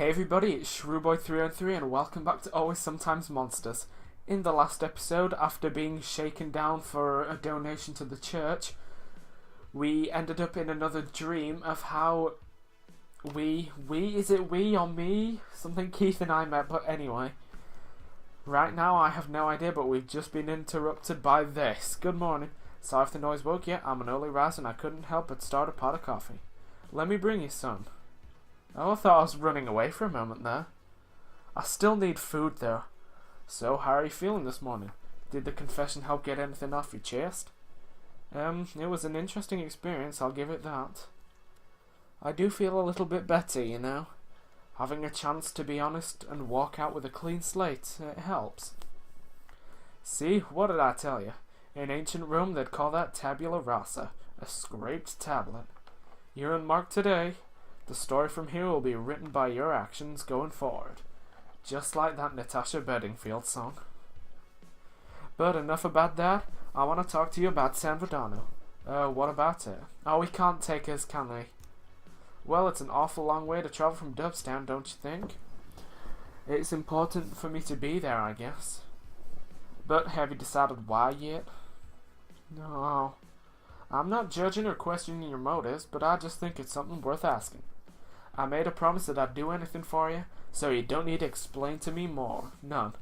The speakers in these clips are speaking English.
Hey everybody, it's Shrewboy303 and welcome back to Always Sometimes Monsters. In the last episode, after being shaken down for a donation to the church, we ended up in another dream of how is it we or me? Something Keith and I met, but anyway. Right now I have no idea, but we've just been interrupted by this. Good morning. Sorry if the noise woke you, I'm an early riser and I couldn't help but start a pot of coffee. Let me bring you some. Oh, I thought I was running away for a moment there. I still need food though. So, how are you feeling this morning? Did the confession help get anything off your chest? It was an interesting experience, I'll give it that. I do feel a little bit better, you know. Having a chance to be honest and walk out with a clean slate, it helps. See, what did I tell you? In ancient Rome they'd call that tabula rasa, a scraped tablet. You're unmarked today. The story from here will be written by your actions going forward. Just like that Natasha Bedingfield song. But enough about that. I want to talk to you about San Verdano. What about it? Oh, we can't take us, can we? Well, it's an awful long way to travel from Dubstown, don't you think? It's important for me to be there, I guess. But have you decided why yet? No. I'm not judging or questioning your motives, but I just think it's something worth asking. I made a promise that I'd do anything for you, so you don't need to explain to me more. None.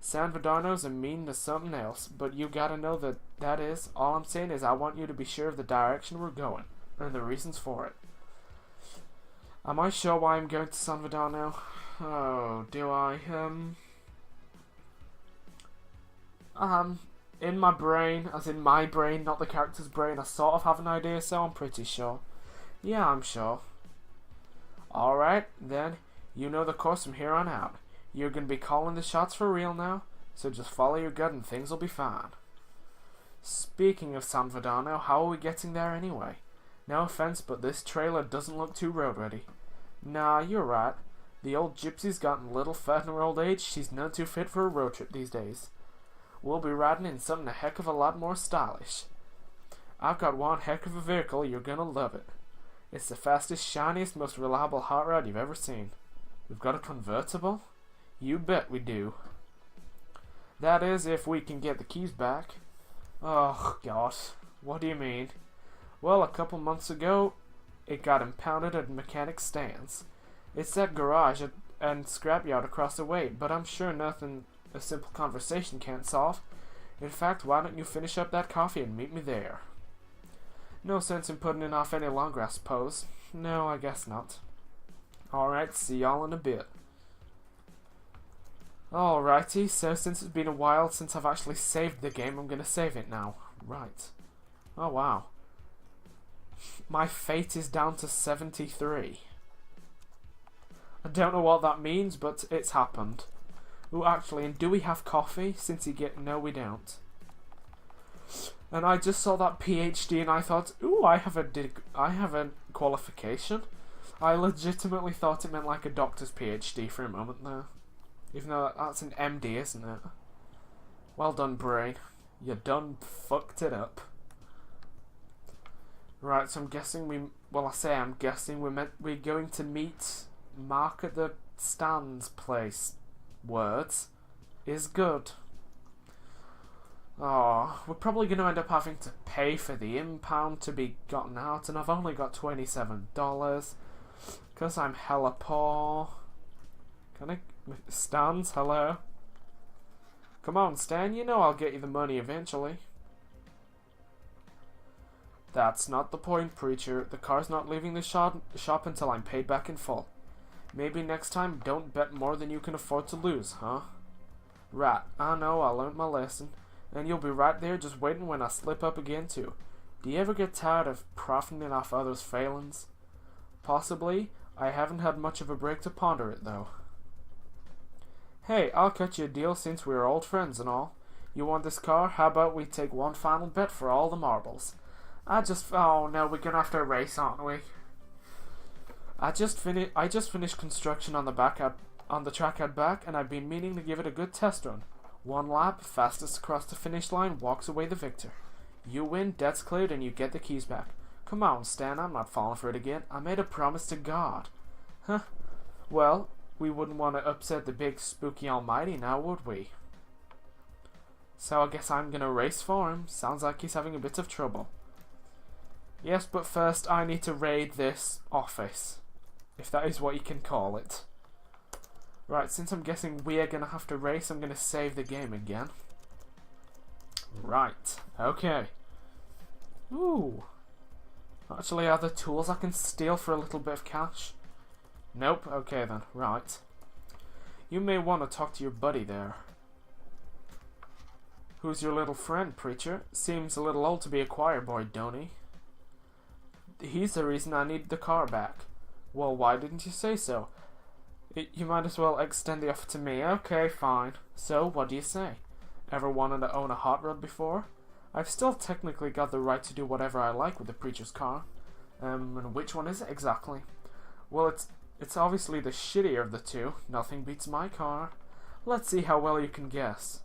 San Verdarno's a meaning to something else, but you gotta know that is. All I'm saying is I want you to be sure of the direction we're going, and the reasons for it. Am I sure why I'm going to San Verdarno? Oh, do I? In my brain, as in my brain, not the character's brain, I sort of have an idea, so I'm pretty sure. Yeah, I'm sure. Alright, then, you know the course from here on out. You're gonna be calling the shots for real now, so just follow your gut and things will be fine. Speaking of San Verdano, how are we getting there anyway? No offense, but this trailer doesn't look too road ready. Nah, you're right. The old gypsy's gotten a little fat in her old age, she's none too fit for a road trip these days. We'll be riding in something a heck of a lot more stylish. I've got one heck of a vehicle, you're gonna love it. It's the fastest, shiniest, most reliable hot rod you've ever seen. We've got a convertible? You bet we do. That is, if we can get the keys back. Oh, God. What do you mean? Well, a couple months ago, it got impounded at mechanic stands. It's that garage and scrapyard across the way, but I'm sure nothing a simple conversation can't solve. In fact, why don't you finish up that coffee and meet me there? No sense in putting it off any longer, I suppose. No, I guess not. Alright, see y'all in a bit. Alrighty, so since it's been a while since I've actually saved the game, I'm gonna save it now. Right. Oh, wow. My fate is down to 73. I don't know what that means, but it's happened. Ooh, actually, and do we have coffee? Since you get... No, we don't. And I just saw that PhD and I thought, ooh, I have a qualification. I legitimately thought it meant like a doctor's PhD for a moment there. Even though that's an MD, isn't it? Well done, brain. You done fucked it up. Right, so I'm guessing I'm guessing we're going to meet Mark at the stands place. Words is good. Oh, we're probably going to end up having to pay for the impound to be gotten out, and I've only got $27 because I'm hella poor. Can I... Stans, hello? Come on, Stan, you know I'll get you the money eventually. That's not the point, preacher. The car's not leaving the shop until I'm paid back in full. Maybe next time don't bet more than you can afford to lose, huh? Right, I know, I learned my lesson. And you'll be right there just waiting when I slip up again too. Do you ever get tired of profiting off others' failings? Possibly. I haven't had much of a break to ponder it though. Hey, I'll cut you a deal since we're old friends and all. You want this car? How about we take one final bet for all the marbles? Oh no, we're gonna have to race, aren't we? I just finished construction on the track out back, and I've been meaning to give it a good test run. One lap, fastest across the finish line walks away the victor. You win, debt's cleared, and you get the keys back. Come on, Stan, I'm not falling for it again. I made a promise to God. Huh? Well, we wouldn't want to upset the big spooky almighty now, would we? So I guess I'm gonna race for him. Sounds like he's having a bit of trouble. Yes, but first I need to raid this office, if that is what you can call it. Right, since I'm guessing we are gonna have to race, I'm gonna save the game again. Right, okay. Ooh. Actually, are there tools I can steal for a little bit of cash? Nope, okay then, right. You may want to talk to your buddy there. Who's your little friend, preacher? Seems a little old to be a choir boy, don't he? He's the reason I need the car back. Well, why didn't you say so? You might as well extend the offer to me. Okay, fine. So, what do you say? Ever wanted to own a hot rod before? I've still technically got the right to do whatever I like with the preacher's car. And which one is it exactly? Well, it's obviously the shittier of the two. Nothing beats my car. Let's see how well you can guess.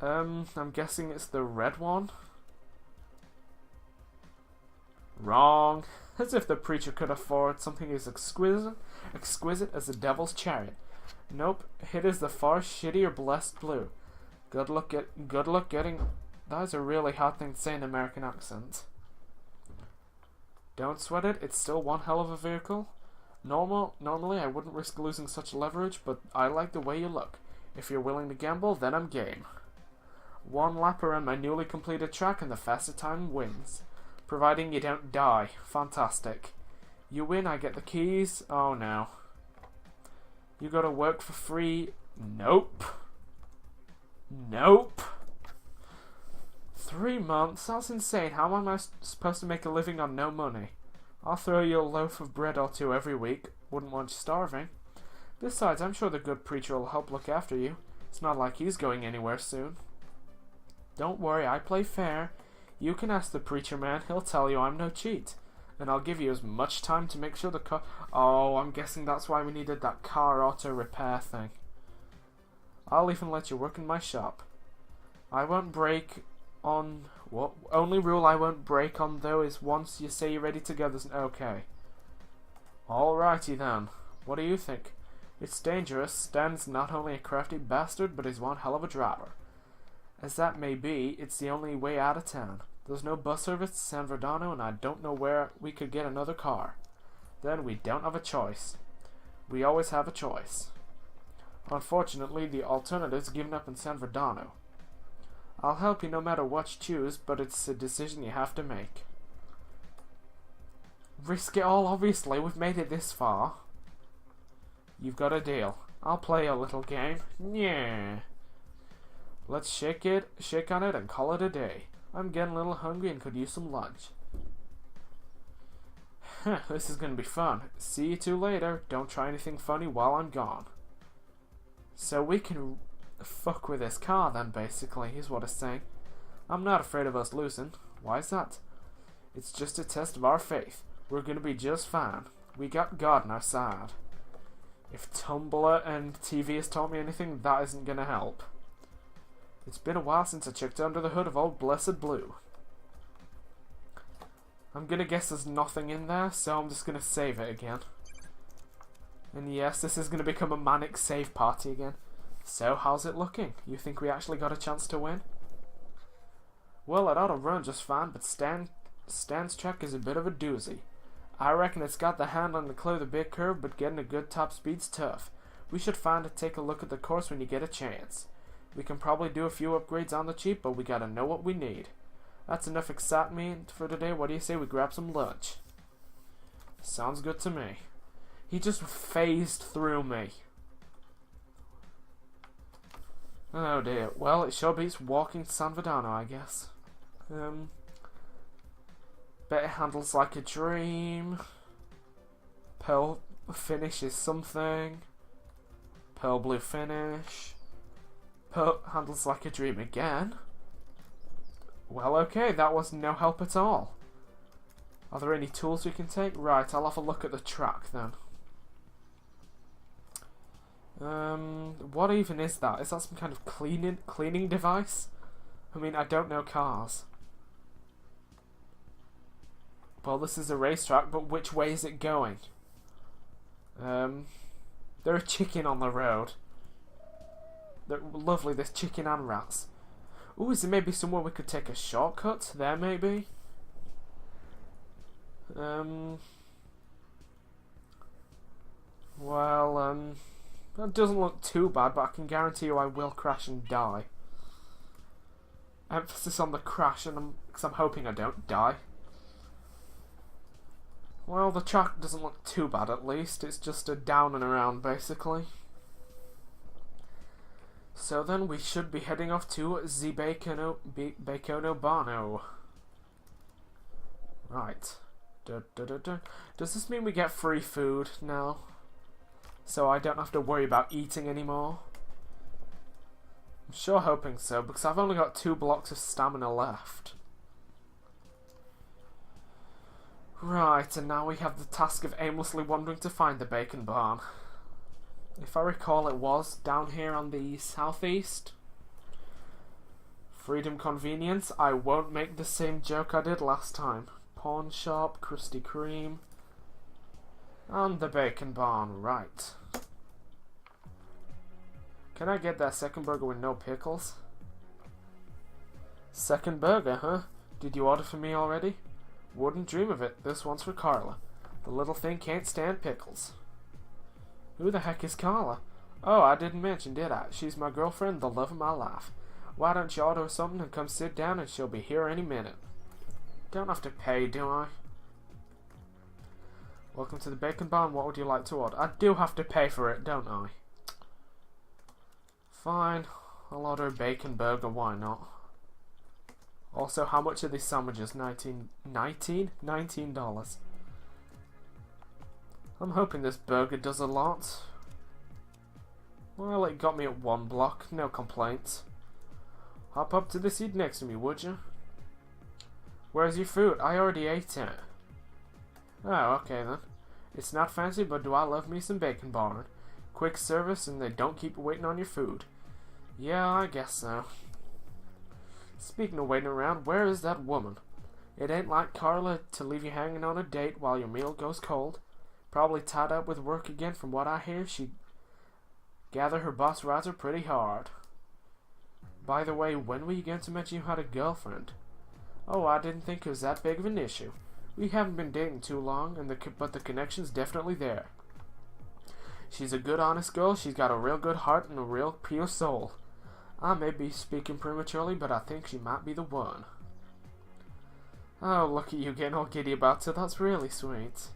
I'm guessing it's the red one? Wrong. As if the preacher could afford something as exquisite as the devil's chariot. Nope, it is the far shittier blessed blue. Good luck getting... That is a really hard thing to say in an American accent. Don't sweat it, it's still one hell of a vehicle. Normally I wouldn't risk losing such leverage, but I like the way you look. If you're willing to gamble, then I'm game. One lap around my newly completed track and the faster time wins. Providing you don't die. Fantastic. You win, I get the keys. Oh no. You gotta work for free. Nope. Nope. 3 months? That's insane. How am I supposed to make a living on no money? I'll throw you a loaf of bread or two every week. Wouldn't want you starving. Besides, I'm sure the good preacher will help look after you. It's not like he's going anywhere soon. Don't worry, I play fair. You can ask the preacher man. He'll tell you I'm no cheat. And I'll give you as much time to make sure the car... Oh, I'm guessing that's why we needed that car auto repair thing. I'll even let you work in my shop. I won't break on... What? Only rule I won't break on, though, is once you say you're ready to go, there's an okay. Alrighty then. What do you think? It's dangerous. Stan's not only a crafty bastard, but he's one hell of a driver. As that may be, it's the only way out of town. There's no bus service to San Verdano, and I don't know where we could get another car. Then we don't have a choice. We always have a choice. Unfortunately, the alternative's given up in San Verdano. I'll help you no matter what you choose, but it's a decision you have to make. Risk it all, obviously. We've made it this far. You've got a deal. I'll play a little game. Yeah. Let's shake on it and call it a day. I'm getting a little hungry and could use some lunch. This is gonna be fun. See you two later. Don't try anything funny while I'm gone. So we can fuck with this car then, basically, is what it's saying. I'm not afraid of us losing. Why is that? It's just a test of our faith. We're gonna be just fine. We got God on our side. If Tumblr and TV has taught me anything, that isn't gonna help. It's been a while since I checked under the hood of old Blessed Blue. I'm gonna guess there's nothing in there, so I'm just gonna save it again. And yes, this is gonna become a manic save party again. So, how's it looking? You think we actually got a chance to win? Well, it ought to run just fine, but Stan's track is a bit of a doozy. I reckon it's got the handling to clear the big curve, but getting a good top speed's tough. We should take a look at the course when you get a chance. We can probably do a few upgrades on the cheap, but we gotta know what we need. That's enough excitement for today. What do you say we grab some lunch? Sounds good to me. He just phased through me. Oh dear. Well, it sure beats walking to San Verdano, I guess. Bet it handles like a dream. Pearl finish is something. Pearl blue finish. Pearl handles like a dream again. Well, okay, that was no help at all. Are there any tools we can take? Right, I'll have a look at the track then. What even is that? Is that some kind of cleaning device? I mean, I don't know cars. Well, this is a racetrack, but which way is it going? There are chicken on the road. They're lovely, there's chicken and rats. Ooh, is there maybe somewhere we could take a shortcut? There, maybe? Well, that doesn't look too bad, but I can guarantee you I will crash and die. Emphasis on the crash, because I'm hoping I don't die. Well, the track doesn't look too bad at least. It's just a down and around, basically. So then we should be heading off to the Bacono Barno. Right. Does this mean we get free food now? So I don't have to worry about eating anymore? I'm sure hoping so, because I've only got 2 blocks of stamina left. Right, and now we have the task of aimlessly wandering to find the bacon barn. If I recall, it was down here on the southeast. Freedom convenience. I won't make the same joke I did last time. Pawn shop, Krispy Kreme, and the bacon barn. Right. Can I get that second burger with no pickles? Second burger, huh? Did you order for me already? Wouldn't dream of it. This one's for Carla. The little thing can't stand pickles. Who the heck is Carla? Oh, I didn't mention, did I? She's my girlfriend, the love of my life. Why don't you order something and come sit down and she'll be here any minute. Don't have to pay, do I? Welcome to the bacon barn. What would you like to order? I do have to pay for it, don't I? Fine. I'll order a bacon burger, why not? Also, how much are these sandwiches? $19? I'm hoping this burger does a lot. Well, it got me at 1 block, no complaints. Hop up to the seat next to me, would you? Where's your food? I already ate it. Oh, okay then. It's not fancy, but do I love me some bacon barn. Quick service and they don't keep you waiting on your food. Yeah, I guess so. Speaking of waiting around, where is that woman? It ain't like Carla to leave you hanging on a date while your meal goes cold. Probably tied up with work again. From what I hear, she gather her boss rides her pretty hard. By the way, when were you going to mention you had a girlfriend? Oh, I didn't think it was that big of an issue. We haven't been dating too long, but the connection's definitely there. She's a good, honest girl. She's got a real good heart and a real pure soul. I may be speaking prematurely, but I think she might be the one. Oh, look at you getting all giddy about it. That's really sweet.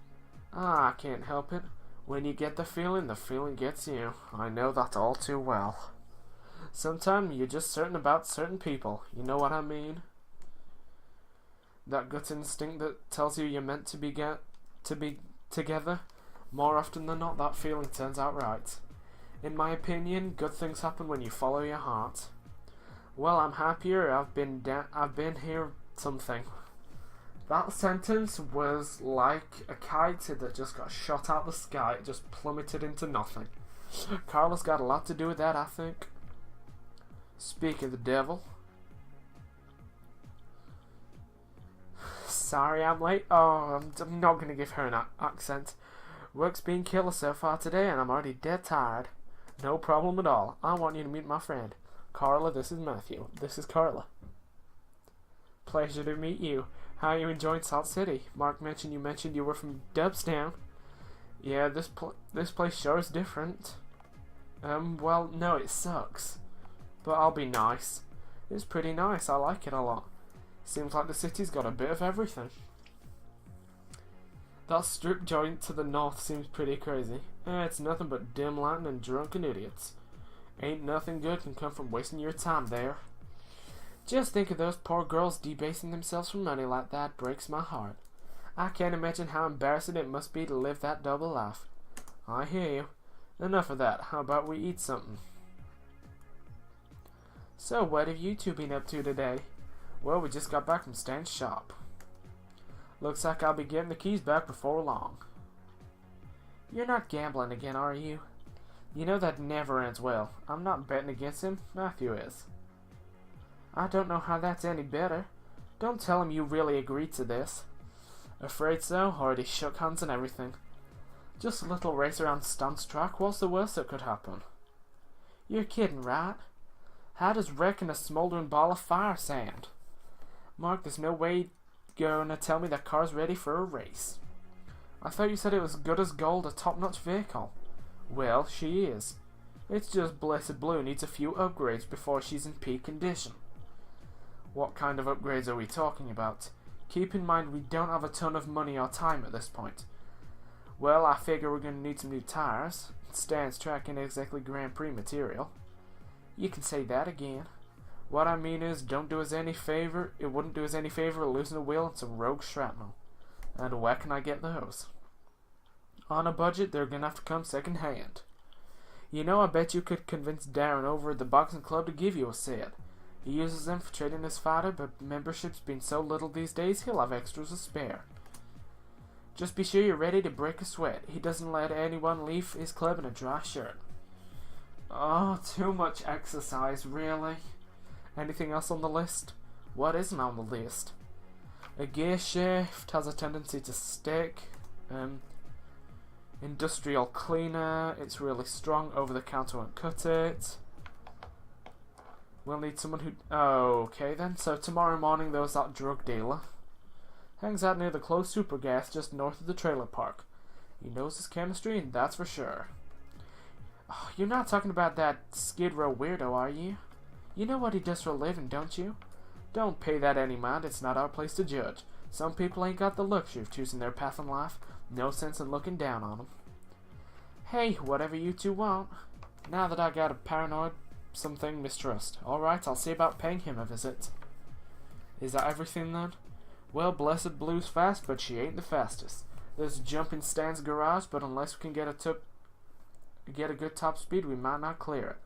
Ah, I can't help it. When you get the feeling gets you. I know that all too well. Sometimes you're just certain about certain people. You know what I mean? That gut instinct that tells you you're meant to be together. More often than not, that feeling turns out right. In my opinion, good things happen when you follow your heart. Well, I'm happier. I've been here something. That sentence was like a kite that just got shot out the sky. It just plummeted into nothing. Carla's got a lot to do with that, I think. Speak of the devil. Sorry I'm late. Oh, I'm not going to give her an accent. Work's been killer so far today and I'm already dead tired. No problem at all. I want you to meet my friend. Carla, this is Matthew. This is Carla. Pleasure to meet you. How are you enjoying Salt City? Mark mentioned you were from Dubstown. Yeah, this place sure is different. Well, no, it sucks. But I'll be nice. It's pretty nice. I like it a lot. Seems like the city's got a bit of everything. That strip joint to the north seems pretty crazy. It's nothing but dim lighting and drunken idiots. Ain't nothing good can come from wasting your time there. Just think of those poor girls debasing themselves for money like that. Breaks my heart. I can't imagine how embarrassing it must be to live that double life. I hear you. Enough of that. How about we eat something? So, what have you two been up to today? Well, we just got back from Stan's shop. Looks like I'll be getting the keys back before long. You're not gambling again, are you? You know that never ends well. I'm not betting against him. Matthew is. I don't know how that's any better. Don't tell him you really agreed to this. Afraid so. Already shook hands and everything. Just a little race around Stan's track. What's the worst that could happen? You're kidding, right? How does wrecking a smouldering ball of fire sound? Mark, there's no way you're gonna tell me that car's ready for a race. I thought you said it was good as gold, a top-notch vehicle. Well, she is. It's just Blessed Blue needs a few upgrades before she's in peak condition. What kind of upgrades are we talking about? Keep in mind we don't have a ton of money or time at this point. Well, I figure we're going to need some new tires. Stan's track ain't exactly Grand Prix material. You can say that again. What I mean is, don't do us any favor. It wouldn't do us any favor losing a wheel and some rogue shrapnel. And where can I get those? On a budget, they're going to have to come second hand. You know, I bet you could convince Darren over at the boxing club to give you a set. He uses them for trading his fighter, but membership's been so little these days, he'll have extras to spare. Just be sure you're ready to break a sweat. He doesn't let anyone leave his club in a dry shirt. Oh, too much exercise, really? Anything else on the list? What isn't on the list? A gear shift has a tendency to stick. Industrial cleaner, it's really strong. Over the counter won't cut it. We'll need someone who... Okay then, so tomorrow morning there was that drug dealer. Hangs out near the closed super gas just north of the trailer park. He knows his chemistry, and that's for sure. Oh, you're not talking about that Skid Row weirdo, are you? You know what he does for a living, don't you? Don't pay that any mind, it's not our place to judge. Some people ain't got the luxury of choosing their path in life. No sense in looking down on them. Hey, whatever you two want. Now that I got a paranoid something mistrust. Alright, I'll see about paying him a visit. Is that everything then? Well, Blessed Blue's fast, but she ain't the fastest. There's a jump in Stan's garage, but unless we can get a good top speed, we might not clear it.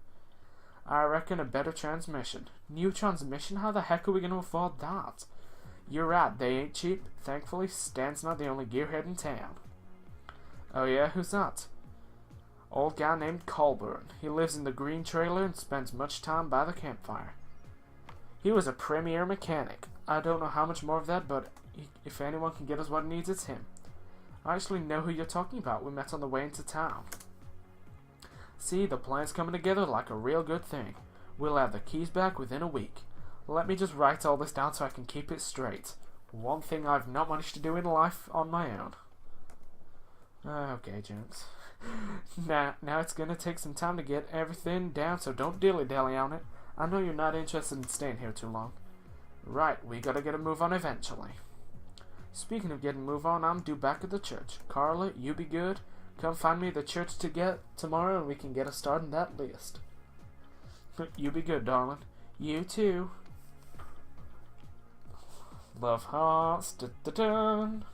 I reckon a better transmission. New transmission? How the heck are we going to afford that? You're right, they ain't cheap. Thankfully, Stan's not the only gearhead in town. Oh yeah, who's that? Old guy named Colburn. He lives in the green trailer and spends much time by the campfire. He was a premier mechanic. I don't know how much more of that, but if anyone can get us what it needs, it's him. I actually know who you're talking about. We met on the way into town. See, the plan's coming together like a real good thing. We'll have the keys back within a week. Let me just write all this down so I can keep it straight. One thing I've not managed to do in life on my own. Okay, Jones. Now it's gonna take some time to get everything down, so don't dilly-dally on it. I know you're not interested in staying here too long. Right, we gotta get a move on eventually. Speaking of getting a move on, I'm due back at the church. Carla, you be good. Come find me at the church tomorrow and we can get a start on that list. You be good, darling. You too. Love hearts. Da-da-dun.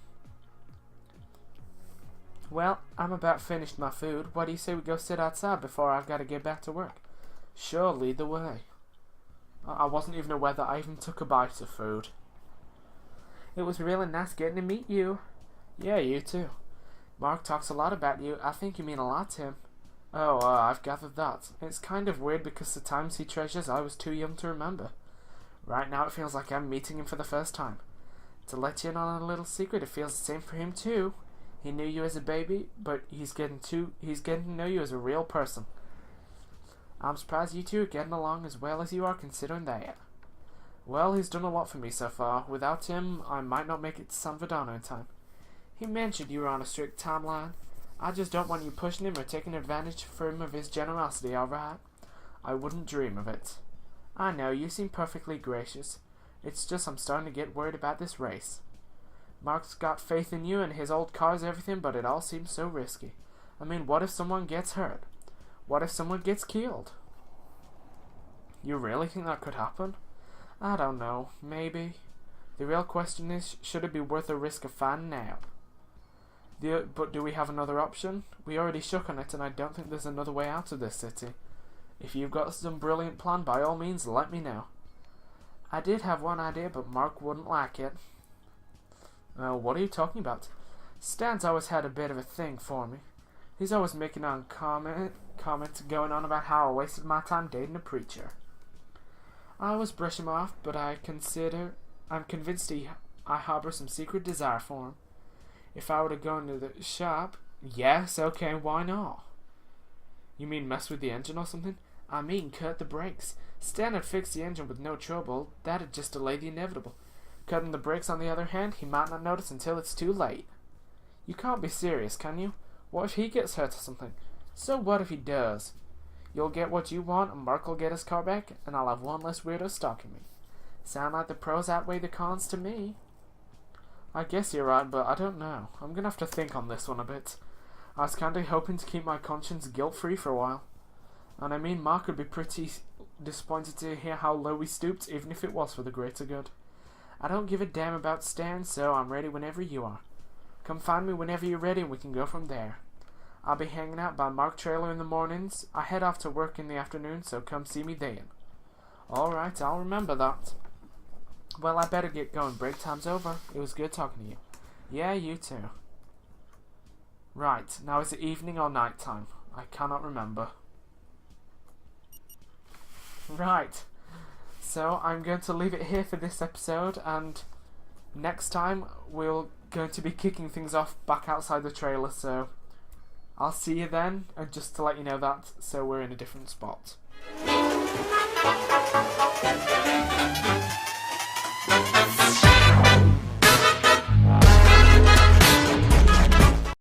Well, I'm about finished my food. What do you say we go sit outside before I've got to get back to work? Sure, lead the way. I wasn't even aware that I even took a bite of food. It was really nice getting to meet you. Yeah, you too. Mark talks a lot about you. I think you mean a lot to him. Oh, I've gathered that. It's kind of weird because the times he treasures I was too young to remember. Right now it feels like I'm meeting him for the first time. To let you in on a little secret, it feels the same for him too. He knew you as a baby, but he's getting to know you as a real person. I'm surprised you two are getting along as well as you are considering that. Well, he's done a lot for me so far. Without him, I might not make it to San Verdano in time. He mentioned you were on a strict timeline. I just don't want you pushing him or taking advantage from him of his generosity, alright? I wouldn't dream of it. I know, you seem perfectly gracious. It's just I'm starting to get worried about this race. Mark's got faith in you and his old car's everything, but it all seems so risky. I mean, what if someone gets hurt? What if someone gets killed? You really think that could happen? I don't know. Maybe. The real question is, should it be worth the risk of finding out? But do we have another option? We already shook on it, and I don't think there's another way out of this city. If you've got some brilliant plan, by all means, let me know. I did have one idea, but Mark wouldn't like it. What are you talking about? Stan's always had a bit of a thing for me. He's always making on comments going on about how I wasted my time dating a preacher. I always brush him off, but I'm convinced I harbor some secret desire for him. If I were to go into the shop, Yes, okay, why not? You mean mess with the engine or something? I mean cut the brakes. Stan had fixed the engine with no trouble. That'd just delay the inevitable. Cutting the brakes, on the other hand, he might not notice until it's too late. You can't be serious, can you? What if he gets hurt or something? So what if he does? You'll get what you want, and Mark will get his car back, and I'll have one less weirdo stalking me. Sound like the pros outweigh the cons to me. I guess you're right, but I don't know. I'm gonna have to think on this one a bit. I was kinda hoping to keep my conscience guilt-free for a while. And I mean, Mark would be pretty disappointed to hear how low we stooped, even if it was for the greater good. I don't give a damn about Stan, so I'm ready whenever you are. Come find me whenever you're ready and we can go from there. I'll be hanging out by Mark Trailer in the mornings. I head off to work in the afternoon, so come see me then. Alright, I'll remember that. Well, I better get going. Break time's over. It was good talking to you. Yeah, you too. Right, now is it evening or night time? I cannot remember. Right, so I'm going to leave it here for this episode, and next time we're going to be kicking things off back outside the trailer, so I'll see you then, and just to let you know that, so we're in a different spot.